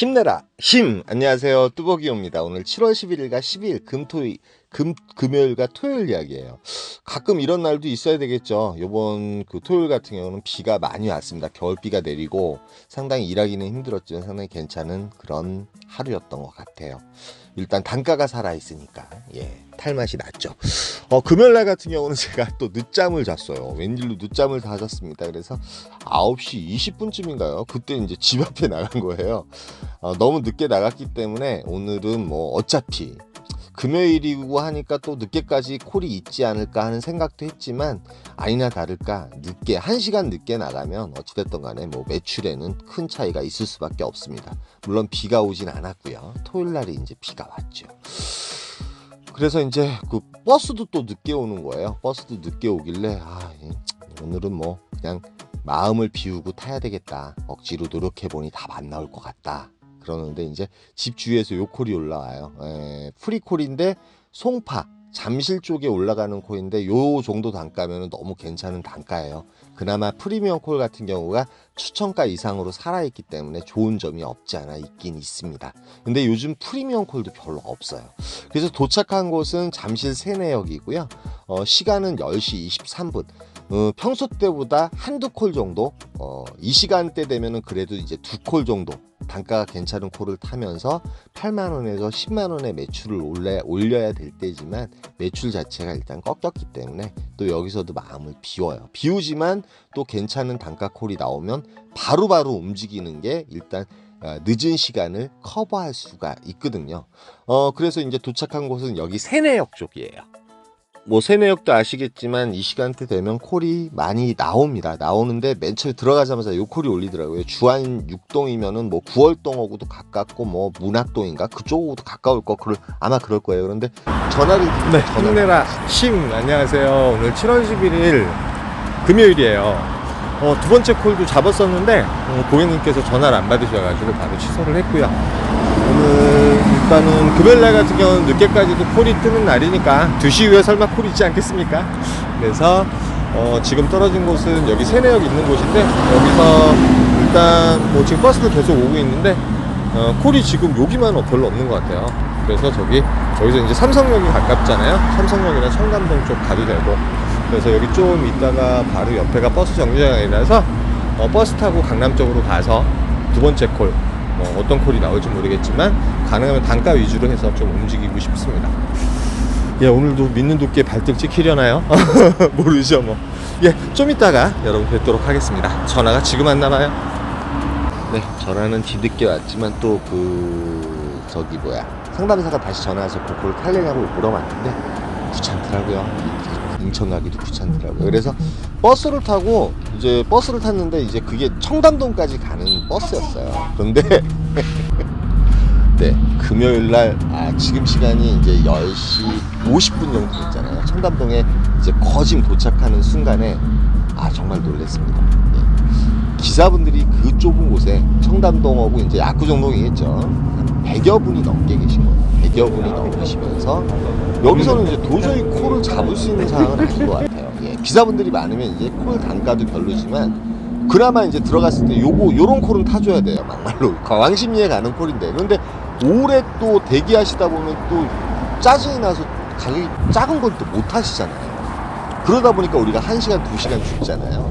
힘내라 힘. 안녕하세요, 뚜벅이옵니다. 오늘 7월 11일과 12일 금요일과 토요일 이야기예요. 가끔 이런 날도 있어야 되겠죠. 요번 토요일 같은 경우는 비가 많이 왔습니다. 겨울비가 내리고 상당히 일하기는 힘들었지만 상당히 괜찮은 그런 하루였던 것 같아요. 일단 단가가 살아있으니까 탈맛이 났죠. 금요일날 같은 경우는 제가 또 늦잠을 잤어요. 웬일로 늦잠을 다 잤습니다. 그래서 9시 20분쯤인가요? 그때 이제 집 앞에 나간 거예요. 너무 늦게 나갔기 때문에 오늘은 뭐 어차피 금요일이고 하니까 또 늦게까지 콜이 있지 않을까 하는 생각도 했지만 아니나 다를까 늦게 1시간 늦게 나가면 어찌됐든 간에 뭐 매출에는 큰 차이가 있을 수밖에 없습니다. 물론 비가 오진 않았고요. 토요일 날이 이제 비가 왔죠. 그래서 이제 그 버스도 또 늦게 오는 거예요. 버스도 늦게 오길래 오늘은 뭐 그냥 마음을 비우고 타야 되겠다. 억지로 노력해보니 답 안 나올 것 같다. 그러는데 이제 집 주위에서 요 콜이 올라와요. 프리콜인데 송파 잠실 쪽에 올라가는 콜인데 요 정도 단가면 너무 괜찮은 단가예요. 그나마 프리미엄 콜 같은 경우가 추천가 이상으로 살아있기 때문에 좋은 점이 없지 않아 있긴 있습니다. 근데 요즘 프리미엄 콜도 별로 없어요. 그래서 도착한 곳은 잠실 세내역이고요. 시간은 10시 23분. 평소 때보다 한두 콜 정도, 이 시간대 되면은 그래도 이제 2콜 정도 단가가 괜찮은 콜을 타면서 8만원에서 10만원의 매출을 올려야 될 때지만 매출 자체가 일단 꺾였기 때문에 또 여기서도 마음을 비워요. 비우지만 또 괜찮은 단가 콜이 나오면 바로바로 움직이는 게 일단 늦은 시간을 커버할 수가 있거든요. 그래서 이제 도착한 곳은 여기 세내역 쪽이에요. 뭐 세내역도 아시겠지만 이 시간대 되면 콜이 많이 나옵니다. 나오는데 맨 처음에 들어가자마자 요 콜이 올리더라고요. 주안 6동이면은 뭐 9월동하고도 가깝고 뭐 문학동인가 그쪽하고도 가까울 거 아마 그럴 거예요. 그런데 전화를 힘내라 힘. 안녕하세요. 오늘 7월 11일 금요일이에요. 두 번째 콜도 잡았었는데 고객님께서 전화를 안 받으셔가지고 바로 취소를 했고요. 오늘 일단은 금요일날 같은 경우는 늦게까지도 콜이 뜨는 날이니까 2시 이후에 설마 콜이 있지 않겠습니까? 그래서 지금 떨어진 곳은 여기 세내역 있는 곳인데 여기서 일단 뭐 지금 버스도 계속 오고 있는데 콜이 지금 여기만 별로 없는 것 같아요. 그래서 여기서 이제 삼성역이 가깝잖아요. 삼성역이나 청담동 쪽 가도 되고, 그래서 여기 좀 있다가 바로 옆에가 버스 정류장이라서 버스 타고 강남 쪽으로 가서 두 번째 콜, 어떤 콜이 나올지 모르겠지만 가능하면 단가 위주로 해서 좀 움직이고 싶습니다. 오늘도 믿는 두께 발등 찍히려나요? 모르죠 뭐. 좀 이따가 여러분 뵙도록 하겠습니다. 전화가 지금 왔나봐요. 전화는 뒤늦게 왔지만 또 상담사가 다시 전화해서 그걸 탈려냐고 물어봤는데 귀찮더라고요. 인천 가기도 귀찮더라고요. 그래서 버스를 탔는데 이제 그게 청담동까지 가는 버스였어요. 그런데 금요일날 지금 시간이 이제 10시 50분 정도 됐잖아요. 청담동에 이제 거짐 도착하는 순간에 정말 놀랐습니다. 기사분들이 그 좁은 곳에 청담동하고 이제 압구정동이겠죠. 한 100여 분이 넘게 계신 거예요. 100여 분이 넘으시면서 여기서는 이제 도저히 콜을 잡을 수 있는 상황은 아닌 것 같아요. 기사분들이 많으면 이제 콜 단가도 별로지만 그나마 이제 들어갔을 때 요런 콜은 타줘야 돼요. 막말로 왕십리에 가는 콜인데, 그런데 오래 또 대기하시다 보면 또 짜증이 나서 가격이 작은 건 또 못 타시잖아요. 그러다 보니까 우리가 1시간 2시간 죽잖아요.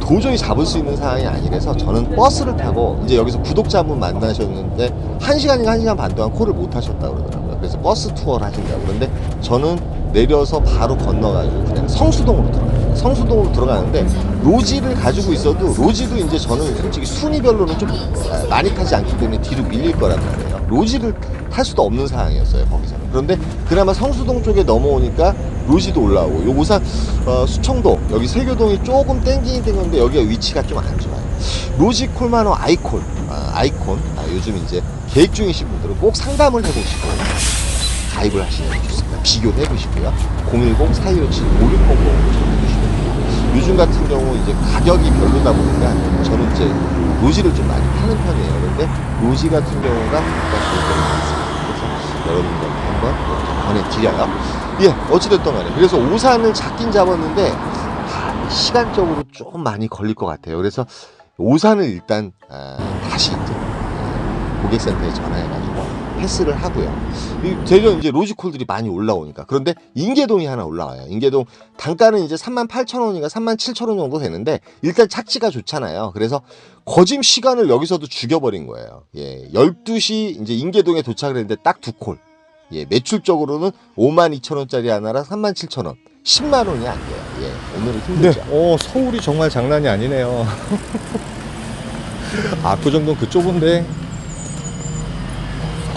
도저히 잡을 수 있는 상황이 아니라서 저는 버스를 타고 이제 여기서 구독자 한 분 만나셨는데 1시간인가 1시간 반 동안 콜을 못 하셨다고 그러더라고요. 그래서 버스 투어를 하신다고. 그런데 저는 내려서 바로 건너가지고 그냥 성수동으로 들어가요. 성수동으로 들어가는데 로지를 가지고 있어도 로지도 이제 저는 솔직히 순위별로는 좀 많이 타지 않기 때문에 뒤로 밀릴 거란 말이에요. 로지를 탈 수도 없는 상황이었어요, 거기서는. 그런데 그나마 성수동 쪽에 넘어오니까 로지도 올라오고, 요 오산 수청도 여기 세교동이 조금 땡기긴 땡겼는데 여기가 위치가 좀 안 좋아요. 로지 콜만호 아이콘 요즘 이제 계획 중이신 분들은 꼭 상담을 해보시고 가입을 하시는 게 좋습니다. 비교해 보시고요. 010-4257-5600으로 전화주시면 돼요. 요즘 같은 경우 이제 가격이 별로다 보니까 저는 이제 로지를 좀 많이 파는 편이에요. 그런데 로지 같은 경우가 좋을 때가 많습니다. 그래서 여러분들한테 한번 이렇게 권해드려요. 어찌됐든 간에 그래서 오산을 잡긴 잡았는데 시간적으로 좀 많이 걸릴 것 같아요. 그래서 오산을 일단 다시 이제 고객센터에 전화해가지고 패스를 하고요. 대전 이제 로지콜들이 많이 올라오니까. 그런데 인계동이 하나 올라와요. 인계동 단가는 이제 38,000원인가 37,000원 정도 되는데 일단 착지가 좋잖아요. 그래서 거짐 시간을 여기서도 죽여버린 거예요. 예, 12시 이제 인계동에 도착을 했는데 딱 두 콜. 예, 매출적으로는 52,000원짜리 하나랑 37,000원. 10만 원이 안 돼요. 예, 오늘은 힘들죠. 네, 서울이 정말 장난이 아니네요. 압구정동 그 좁은데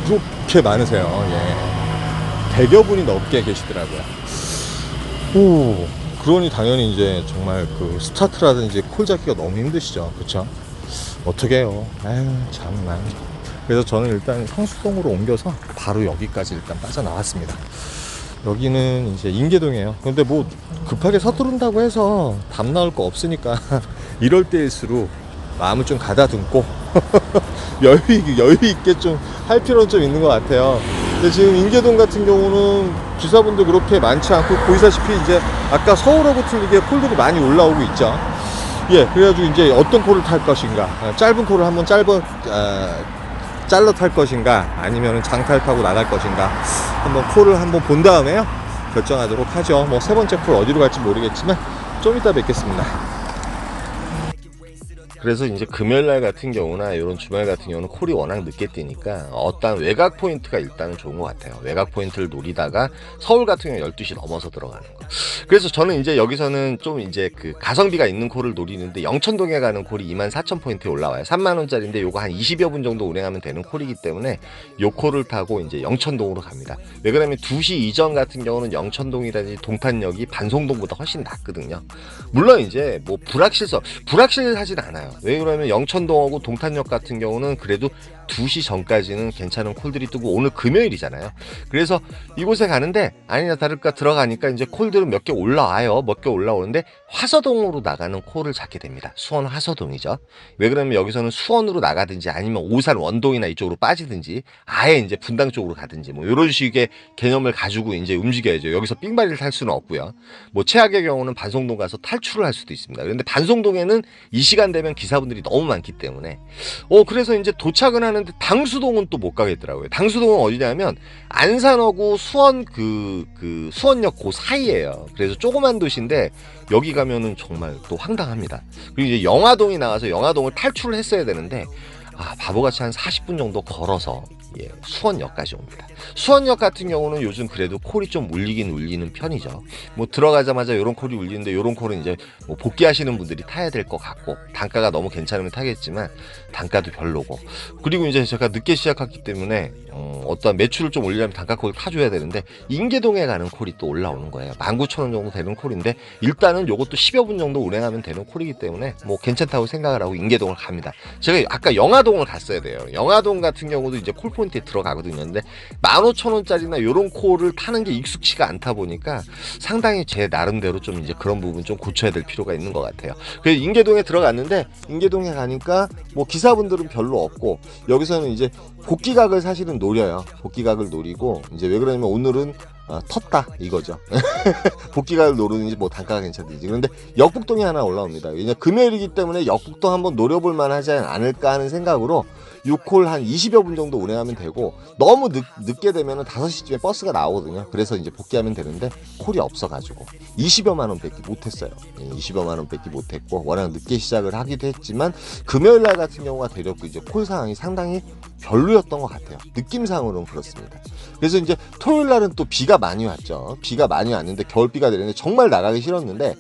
그렇게 많으세요. 예. 100여 분이 넘게 계시더라고요. 오, 그러니 당연히 이제 정말 그 스타트라든지 콜 잡기가 너무 힘드시죠. 그쵸? 어떻게 해요? 아유, 참나. 그래서 저는 일단 성수동으로 옮겨서 바로 여기까지 일단 빠져나왔습니다. 여기는 이제 인계동이에요. 근데 뭐 급하게 서두른다고 해서 답 나올 거 없으니까 이럴 때일수록 마음을 좀 가다듬고 여유 있게 좀 할 필요는 좀 있는 것 같아요. 근데 지금 인계동 같은 경우는 기사분들 그렇게 많지 않고 보이사시피 이제 아까 서울하고 틀리게 콜들이 많이 올라오고 있죠. 예, 그래가지고 이제 어떤 콜을 탈 것인가, 짧은 콜을 한번 잘라 탈 것인가, 아니면 장탈 타고 나갈 것인가, 한번 콜을 한번 본 다음에요 결정하도록 하죠. 뭐 세 번째 콜 어디로 갈지 모르겠지만 좀 이따 뵙겠습니다. 그래서 이제 금요일날 같은 경우나 이런 주말 같은 경우는 콜이 워낙 늦게 뛰니까 어떤 외곽 포인트가 일단은 좋은 것 같아요. 외곽 포인트를 노리다가 서울 같은 경우 12시 넘어서 들어가는 거. 그래서 저는 이제 여기서는 좀 이제 그 가성비가 있는 콜을 노리는데 영천동에 가는 콜이 24,000포인트에 올라와요. 3만원짜리인데 요거 한 20여 분 정도 운행하면 되는 콜이기 때문에 요 콜을 타고 이제 영천동으로 갑니다. 왜 그러냐면 2시 이전 같은 경우는 영천동이라든지 동탄역이 반송동보다 훨씬 낫거든요. 물론 이제 뭐 불확실하진 않아요. 왜 그러면 영천동하고 동탄역 같은 경우는 그래도 2시 전까지는 괜찮은 콜들이 뜨고 오늘 금요일이잖아요. 그래서 이곳에 가는데 아니나 다를까 들어가니까 이제 콜들은 몇 개 올라와요. 몇 개 올라오는데 화서동으로 나가는 콜을 잡게 됩니다. 수원 화서동이죠. 왜 그러면 여기서는 수원으로 나가든지 아니면 오산 원동이나 이쪽으로 빠지든지 아예 이제 분당 쪽으로 가든지 뭐 이런 식의 개념을 가지고 이제 움직여야죠. 여기서 삥바리를 탈 수는 없고요. 뭐 최악의 경우는 반송동 가서 탈출을 할 수도 있습니다. 그런데 반송동에는 이 시간 되면 기사분들이 너무 많기 때문에 그래서 이제 도착은 하는데 당수동은 또 못 가겠더라고요. 당수동은 어디냐면 안산하고 수원 수원역 그 사이예요. 그래서 조그만 도시인데 여기 가면은 정말 또 황당합니다. 그리고 이제 영화동이 나와서 영화동을 탈출을 했어야 되는데 바보같이 한 40분 정도 걸어서 수원역까지 옵니다. 수원역 같은 경우는 요즘 그래도 콜이 좀 울리는 편이죠. 뭐 들어가자마자 요런 콜이 울리는데 요런 콜은 이제 뭐 복귀하시는 분들이 타야 될 것 같고 단가가 너무 괜찮으면 타겠지만 단가도 별로고 그리고 이제 제가 늦게 시작했기 때문에 어떤 매출을 좀 올리려면 단가 콜을 타줘야 되는데 인계동에 가는 콜이 또 올라오는 거예요. 19,000원 정도 되는 콜인데 일단은 요것도 10여 분 정도 운행하면 되는 콜이기 때문에 뭐 괜찮다고 생각을 하고 인계동을 갑니다. 제가 아까 영화동을 갔어야 돼요. 영화동 같은 경우도 이제 콜 포인트에 들어가거든요. 근데 15,000원짜리나 요런 콜을 타는 게 익숙치가 않다 보니까 상당히 제 나름대로 좀 이제 그런 부분 좀 고쳐야 될 필요가 있는 것 같아요. 그래서 인계동에 들어갔는데 인계동에 가니까 뭐 기사분들은 별로 없고 여기서는 이제 복귀각을 사실은 노려요. 복귀각을 노리고 이제 왜 그러냐면 오늘은 텄다 이거죠. 복귀각을 노리는지 뭐 단가가 괜찮든지. 그런데 역북동이 하나 올라옵니다. 왜냐 금요일이기 때문에 역북동 한번 노려볼 만하지 않을까 하는 생각으로 6콜 한 20여 분 정도 운행하면 되고 너무 늦게 되면 5시쯤에 버스가 나오거든요. 그래서 이제 복귀하면 되는데 콜이 없어가지고 20여만 원 뺏기 못했어요. 20여만 원 뺏기 못했고 워낙 늦게 시작을 하기도 했지만 금요일날 같은 경우가 되렸고 이제 콜 상황이 상당히 별로였던 것 같아요. 느낌상으로는 그렇습니다. 그래서 이제 토요일날은 또 비가 많이 왔죠. 비가 많이 왔는데 겨울비가 내리는데 정말 나가기 싫었는데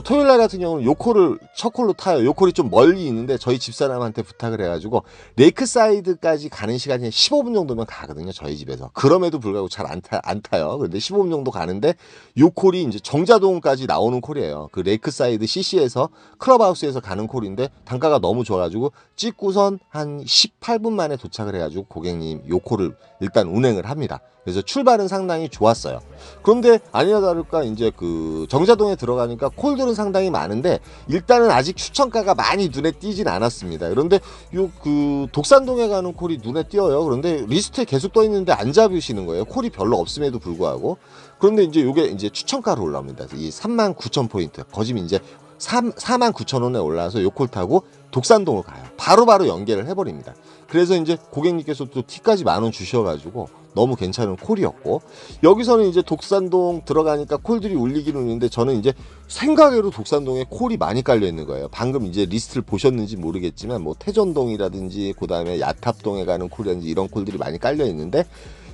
토요일날 같은 경우는 요 콜을 첫 콜로 타요. 요 콜이 좀 멀리 있는데 저희 집사람한테 부탁을 해가지고 레이크사이드까지 가는 시간이 15분 정도면 가거든요. 저희 집에서. 그럼에도 불구하고 잘 안 타요. 그런데 15분 정도 가는데 요 콜이 이제 정자동까지 나오는 콜이에요. 그 레이크사이드 CC에서 클럽하우스에서 가는 콜인데 단가가 너무 좋아가지고 찍고선 한 18분 만에 도착을 해가지고 고객님 요 콜을 일단 운행을 합니다. 그래서 출발은 상당히 좋았어요. 그런데 아니나 다를까 이제 그 정자동에 들어가니까 콜들은 상당히 많은데 일단은 아직 추천가가 많이 눈에 띄진 않았습니다. 그런데 요 그 독산동에 가는 콜이 눈에 띄어요. 그런데 리스트에 계속 떠 있는데 안 잡으시는 거예요. 콜이 별로 없음에도 불구하고. 그런데 이제 요게 이제 추천가로 올라옵니다. 이 39,000포인트. 거짐 이제 49,000원에 올라와서 요 콜 타고 독산동을 가요. 바로바로 연계를 해버립니다. 그래서 이제 고객님께서 또 티까지 10,000원 주셔가지고 너무 괜찮은 콜이었고, 여기서는 이제 독산동 들어가니까 콜들이 울리기는 울리는데 저는 이제 생각외로 독산동에 콜이 많이 깔려 있는 거예요. 방금 이제 리스트를 보셨는지 모르겠지만 뭐 태전동이라든지 그 다음에 야탑동에 가는 콜이라든지 이런 콜들이 많이 깔려 있는데,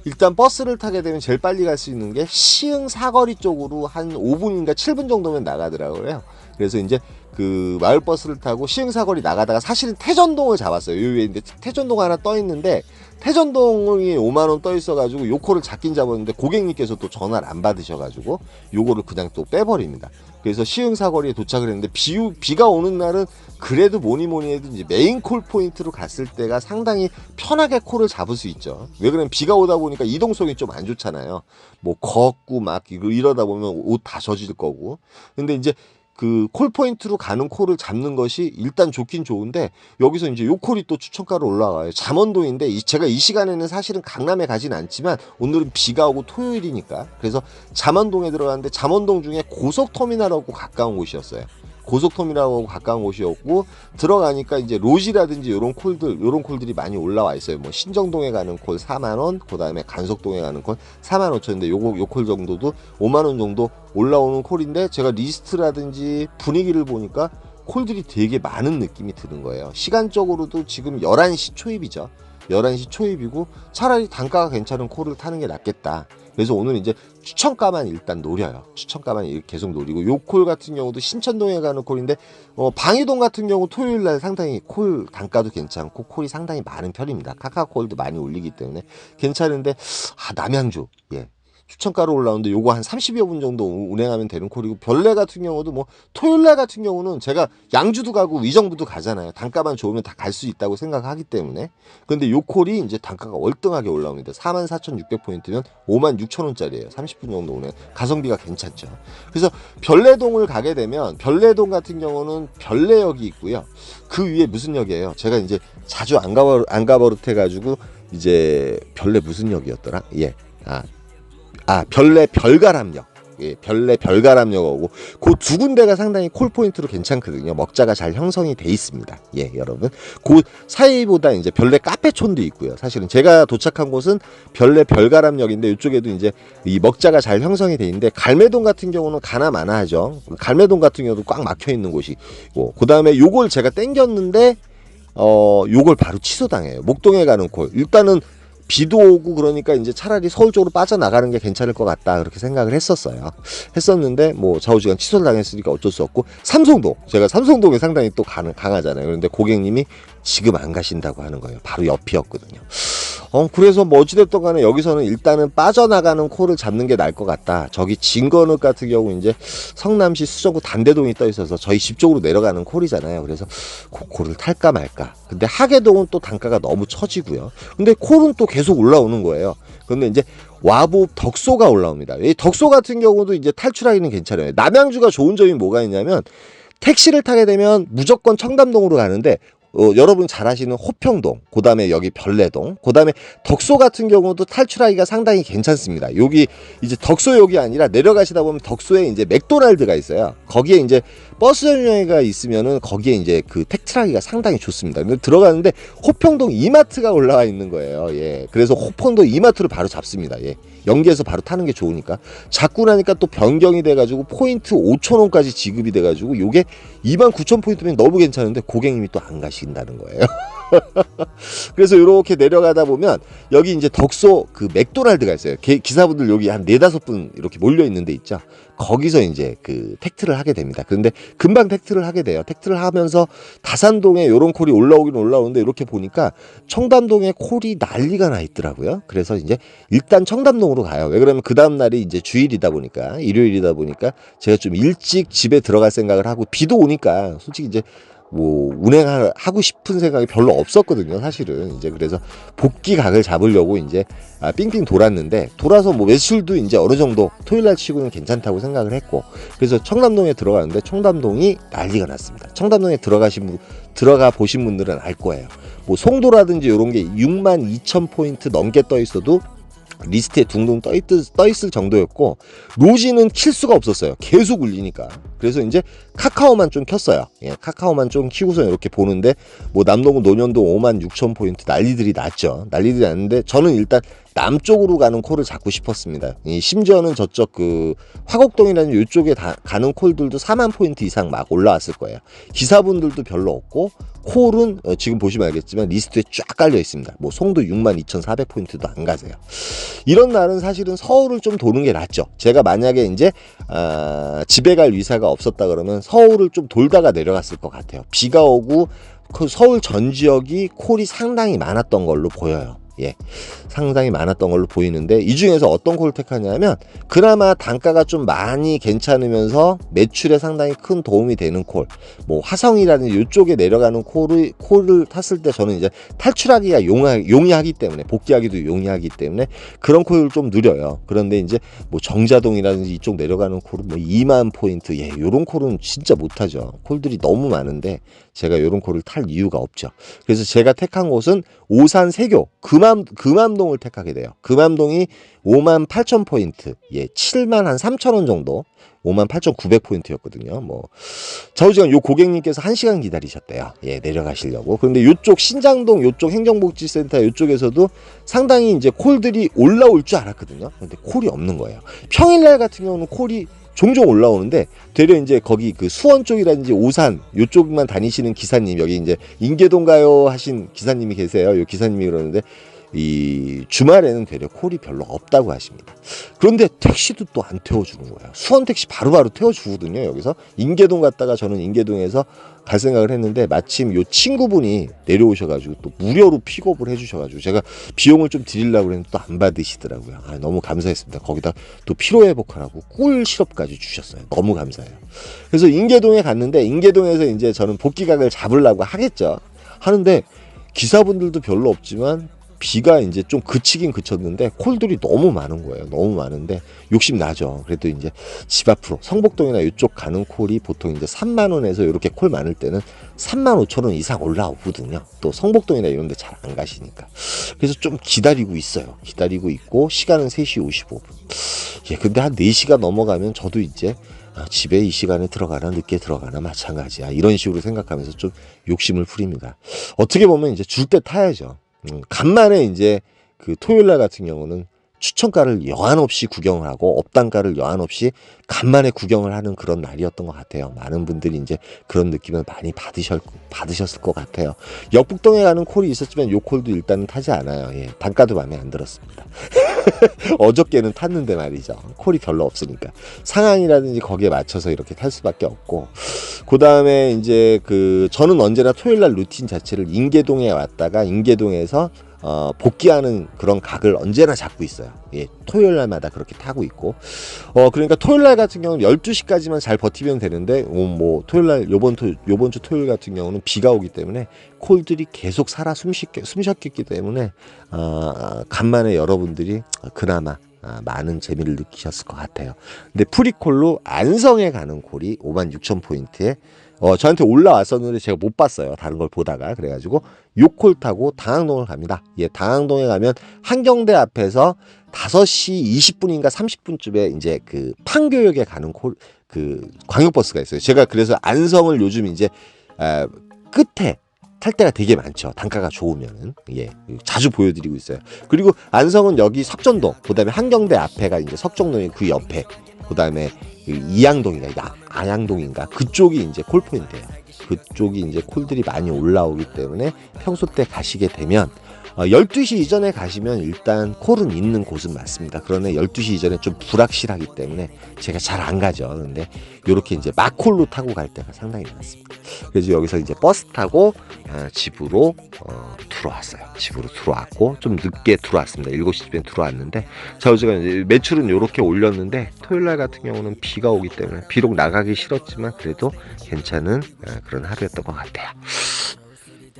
일단 버스를 타게 되면 제일 빨리 갈 수 있는 게 시흥 사거리 쪽으로 한 5분인가 7분 정도면 나가더라고요. 그래서 이제 그 마을버스를 타고 시흥 사거리 나가다가 사실은 태전동을 잡았어요. 요 위에 이제 태전동 하나 떠 있는데, 태전동이 5만원 떠 있어가지고 요코를 잡긴 잡았는데 고객님께서 또 전화를 안 받으셔가지고 요거를 그냥 또 빼버립니다. 그래서 시흥 사거리에 도착을 했는데 비가 오는 날은 그래도 뭐니 해도 이제 메인 콜 포인트로 갔을 때가 상당히 편하게 콜을 잡을 수 있죠. 왜 그러면 비가 오다 보니까 이동성이 좀 안 좋잖아요. 뭐 걷고 막 이러다 보면 옷 다 젖을 거고. 근데 이제 그 콜 포인트로 가는 콜을 잡는 것이 일단 좋긴 좋은데, 여기서 이제 요 콜이 또 추천가로 올라가요. 잠원동인데 제가 이 시간에는 사실은 강남에 가진 않지만 오늘은 비가 오고 토요일이니까 그래서 잠원동에 들어갔는데, 잠원동 중에 고속터미널하고 가까운 곳이었어요. 고속터미널하고 가까운 곳이었고, 들어가니까 이제 로지라든지 요런 콜들이 많이 올라와 있어요. 뭐 신정동에 가는 콜 4만원, 그 다음에 간석동에 가는 콜 45,000원인데 요 콜 정도도 5만원 정도 올라오는 콜인데, 제가 리스트라든지 분위기를 보니까 콜들이 되게 많은 느낌이 드는 거예요. 시간적으로도 지금 11시 초입이죠. 11시 초입이고 차라리 단가가 괜찮은 콜을 타는 게 낫겠다. 그래서 오늘 이제 추천가만 일단 노려요. 추천가만 계속 노리고, 요 콜 같은 경우도 신천동에 가는 콜인데, 방이동 같은 경우 토요일날 상당히 콜 단가도 괜찮고 콜이 상당히 많은 편입니다. 카카오콜도 많이 올리기 때문에 괜찮은데, 남양주, 예, 추천가로 올라오는데 요거 한 30여 분 정도 운행하면 되는 콜이고, 별내 같은 경우도 뭐 토요일날 같은 경우는 제가 양주도 가고 위정부도 가잖아요. 단가만 좋으면 다 갈 수 있다고 생각하기 때문에. 근데 요 콜이 이제 단가가 월등하게 올라옵니다. 44,600포인트면 56,000원짜리예요 30분 정도 오는 가성비가 괜찮죠. 그래서 별내동을 가게 되면, 별내동 같은 경우는 별내역이 있고요. 그 위에 무슨 역이에요? 제가 이제 자주 안 가버릇해 가지고 이제 별내 무슨 역이었더라? 예. 별내 별가람역. 예, 별내 별가람역 오고, 그 두 군데가 상당히 콜 포인트로 괜찮거든요. 먹자가 잘 형성이 돼 있습니다. 예, 여러분. 그 사이보다 이제 별내 카페촌도 있고요. 사실은 제가 도착한 곳은 별내 별가람역인데, 이쪽에도 이제 이 먹자가 잘 형성이 돼 있는데, 갈매동 같은 경우는 가나 마나 하죠. 갈매동 같은 경우도 꽉 막혀 있는 곳이고, 그 다음에 요걸 제가 땡겼는데, 요걸 바로 취소당해요. 목동에 가는 콜. 일단은 비도 오고 그러니까 이제 차라리 서울 쪽으로 빠져나가는 게 괜찮을 것 같다, 그렇게 생각을 했었는데 뭐 좌우지간 취소를 당했으니까 어쩔 수 없고, 삼성동, 제가 삼성동에 상당히 또 강하잖아요. 그런데 고객님이 지금 안 가신다고 하는 거예요. 바로 옆이었거든요. 그래서 뭐 어찌됐든 간에 여기서는 일단은 빠져나가는 콜을 잡는 게 나을 것 같다. 저기 진건읍 같은 경우 이제 성남시 수정구 단대동이 떠 있어서 저희 집 쪽으로 내려가는 콜이잖아요. 그래서 그 콜을 탈까 말까. 근데 하계동은 또 단가가 너무 처지고요. 근데 콜은 또 계속 올라오는 거예요. 근데 이제 와보 덕소가 올라옵니다. 이 덕소 같은 경우도 이제 탈출하기는 괜찮아요. 남양주가 좋은 점이 뭐가 있냐면, 택시를 타게 되면 무조건 청담동으로 가는데, 여러분 잘 아시는 호평동, 그 다음에 여기 별내동, 그 다음에 덕소 같은 경우도 탈출하기가 상당히 괜찮습니다. 여기 이제 덕소역이 아니라 내려가시다 보면 덕소에 이제 맥도날드가 있어요. 거기에 이제 버스 전용회가 있으면은 거기에 이제 그 택트하기가 상당히 좋습니다. 근데 들어가는데 호평동 이마트가 올라와 있는 거예요. 예. 그래서 호평동 이마트를 바로 잡습니다. 예. 연계해서 바로 타는 게 좋으니까. 잡고 나니까 또 변경이 돼가지고 포인트 5,000원까지 지급이 돼가지고 요게 29,000포인트면 너무 괜찮은데 고객님이 또 안 가신다는 거예요. 그래서 이렇게 내려가다 보면 여기 이제 덕소 그 맥도날드가 있어요. 기사분들 여기 한 4-5분 이렇게 몰려 있는 데 있죠. 거기서 이제 그 택트를 하게 됩니다. 그런데 금방 택트를 하게 돼요. 택트를 하면서 다산동에 요런 콜이 올라오긴 올라오는데, 이렇게 보니까 청담동에 콜이 난리가 나 있더라고요. 그래서 이제 일단 청담동으로 가요. 왜 그러면 그 다음 날이 이제 주일이다 보니까, 일요일이다 보니까 제가 좀 일찍 집에 들어갈 생각을 하고, 비도 오니까 솔직히 이제 뭐 운행하고 싶은 생각이 별로 없었거든요, 사실은. 이제 그래서 복귀 각을 잡으려고 이제 삥삥 돌았는데, 돌아서 뭐 매출도 이제 어느 정도 토요일날 치고는 괜찮다고 생각을 했고, 그래서 청담동에 들어가는데 청담동이 난리가 났습니다. 청담동에 들어가 보신 분들은 알 거예요. 뭐 송도라든지 이런 게 62,000포인트 넘게 떠 있어도 리스트에 둥둥 떠 있을 정도였고, 로지는 킬 수가 없었어요. 계속 울리니까. 그래서 이제 카카오만 좀 켰어요. 예, 카카오만 좀 키고서 이렇게 보는데 뭐 남동구 논현동 56,000포인트 난리들이 났죠. 난리들이 났는데 저는 일단 남쪽으로 가는 콜을 잡고 싶었습니다. 심지어는 저쪽 그 화곡동이라는 이쪽에 가는 콜들도 4만 포인트 이상 막 올라왔을 거예요. 기사분들도 별로 없고 콜은 지금 보시면 알겠지만 리스트에 쫙 깔려 있습니다. 뭐 송도 62,400포인트도 안 가세요. 이런 날은 사실은 서울을 좀 도는 게 낫죠. 제가 만약에 이제 집에 갈 위사가 없었다 그러면 서울을 좀 돌다가 내려갔을 것 같아요. 비가 오고 그 서울 전 지역이 콜이 상당히 많았던 걸로 보여요. 예, 상당히 많았던 걸로 보이는데 이 중에서 어떤 콜을 택하냐면 그나마 단가가 좀 많이 괜찮으면서 매출에 상당히 큰 도움이 되는 콜, 뭐 화성이라든지 이쪽에 내려가는 콜을 탔을 때 저는 이제 탈출하기가 용이하기 때문에 복귀하기도 용이하기 때문에 그런 콜을 좀 느려요. 그런데 이제 뭐 정자동이라든지 이쪽 내려가는 콜은 뭐 2만 포인트, 예, 요런 콜은 진짜 못하죠. 콜들이 너무 많은데 제가 요런 콜을 탈 이유가 없죠. 그래서 제가 택한 곳은 오산 세교 금암동을 택하게 돼요. 금암동이 58,000포인트, 예, 7만 한 3,000원 정도, 58,900포인트였거든요. 뭐 좌우지간 요 고객님께서 1시간 기다리셨대요. 예, 내려가시려고. 그런데 요쪽 신장동 요쪽 행정복지센터 요쪽에서도 상당히 이제 콜들이 올라올 줄 알았거든요. 근데 콜이 없는 거예요. 평일날 같은 경우는 콜이 종종 올라오는데 되려 이제 거기 그 수원 쪽이라든지 오산 요쪽만 다니시는 기사님, 여기 이제 인계동 가요 하신 기사님이 계세요. 요 기사님이 그러는데 이 주말에는 되려 콜이 별로 없다고 하십니다. 그런데 택시도 또 안 태워주는 거예요. 수원 택시 바로바로 태워주거든요. 여기서 인계동 갔다가 저는 인계동에서 갈 생각을 했는데 마침 요 친구분이 내려오셔가지고 또 무료로 픽업을 해주셔가지고 제가 비용을 좀 드리려고 했는데 또 안 받으시더라고요. 너무 감사했습니다. 거기다 또 피로회복하라고 꿀 시럽까지 주셨어요. 너무 감사해요. 그래서 인계동에 갔는데 인계동에서 이제 저는 복귀각을 잡으려고 하겠죠. 하는데 기사분들도 별로 없지만 비가 이제 좀 그치긴 그쳤는데 콜들이 너무 많은 거예요. 너무 많은데 욕심 나죠. 그래도 이제 집 앞으로 성복동이나 이쪽 가는 콜이 보통 이제 3만 원에서 이렇게 콜 많을 때는 3만 5천 원 이상 올라오거든요. 또 성복동이나 이런 데 잘 안 가시니까. 그래서 좀 기다리고 있어요. 기다리고 있고 시간은 3시 55분. 예, 근데 한 4시가 넘어가면 저도 이제 집에 이 시간에 들어가나 늦게 들어가나 마찬가지야. 이런 식으로 생각하면서 좀 욕심을 부립니다. 어떻게 보면 이제 줄 때 타야죠. 간만에 이제 그 토요일날 같은 경우는 추천가를 여한 없이 구경을 하고 업단가를 여한 없이 간만에 구경을 하는 그런 날이었던 것 같아요. 많은 분들이 이제 그런 느낌을 많이 받으셨을 것 같아요. 역북동에 가는 콜이 있었지만 요 콜도 일단은 타지 않아요. 예, 단가도 마음에 안 들었습니다. 어저께는 탔는데 말이죠. 콜이 별로 없으니까 상황이라든지 거기에 맞춰서 이렇게 탈 수밖에 없고, 그 다음에 이제 그 저는 언제나 토요일날 루틴 자체를 인계동에 왔다가 인계동에서 복귀하는 그런 각을 언제나 잡고 있어요. 예, 토요일 날마다 그렇게 타고 있고, 그러니까 토요일 날 같은 경우는 12시까지만 잘 버티면 되는데, 뭐 토요일 날 요번 주 토요일 같은 경우는 비가 오기 때문에 콜들이 계속 살아 숨쉬었기 때문에 간만에 여러분들이 그나마 많은 재미를 느끼셨을 것 같아요. 근데 프리콜로 안성에 가는 콜이 56,000포인트에 저한테 올라왔었는데 제가 못 봤어요. 다른 걸 보다가. 그래가지고 요 콜 타고 당항동을 갑니다. 예, 당항동에 가면 한경대 앞에서 5시 20분인가 30분쯤에 이제 그 판교역에 가는 그 광역버스가 있어요. 제가 그래서 안성을 요즘 이제 끝에 탈 때가 되게 많죠. 단가가 좋으면은. 예, 자주 보여드리고 있어요. 그리고 안성은 여기 석전동, 그 다음에 한경대 앞에가 이제 석정동이 그 옆에, 그 다음에 이양동인가 아양동인가 그쪽이 이제 콜포인트예요. 그쪽이 이제 콜들이 많이 올라오기 때문에 평소 때 가시게 되면 12시 이전에 가시면 일단 콜은 있는 곳은 맞습니다. 그러나 12시 이전에 좀 불확실하기 때문에 제가 잘 안 가죠. 그런데 이렇게 이제 막콜로 타고 갈 때가 상당히 많습니다. 그래서 여기서 이제 버스 타고 집으로 들어왔어요. 집으로 들어왔고 좀 늦게 들어왔습니다. 7시쯤에 들어왔는데 제가 이제 매출은 이렇게 올렸는데 토요일날 같은 경우는 비가 오기 때문에 비록 나가기 싫었지만 그래도 괜찮은 그런 하루였던 것 같아요.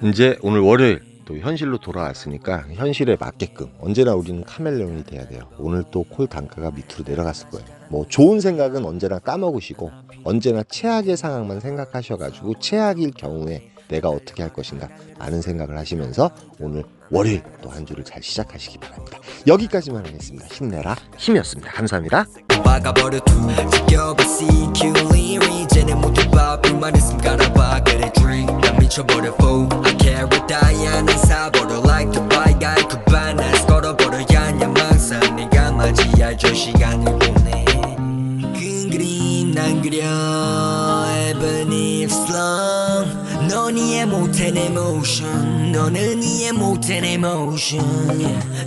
이제 오늘 월요일 또 현실로 돌아왔으니까 현실에 맞게끔 언제나 우리는 카멜레온이 돼야 돼요. 오늘 또 콜 단가가 밑으로 내려갔을 거예요. 뭐 좋은 생각은 언제나 까먹으시고 언제나 최악의 상황만 생각하셔가지고 최악일 경우에 내가 어떻게 할 것인가 많은 생각을 하시면서 오늘 월요일 또 한 주를 잘 시작하시기 바랍니다. 여기까지만 하겠습니다. 힘내라 힘이었습니다. 감사합니다. 박아버려 두 지겨워 CQ리 이제는 모두 바비 말했음 깔아봐 그래 dream 난 미쳐버려 fool I carry 다이아는 사버려 like the bike guy 그 반에서 걸어버려야 야망상 내가 맞이할 저 시간을 보내 큰 그림 난 그려 even if long 넌 이해 못해 내 motion 너는 이해 못해 내 motion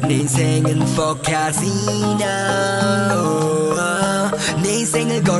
내 인생은 fuck casino 내 인생을 걸어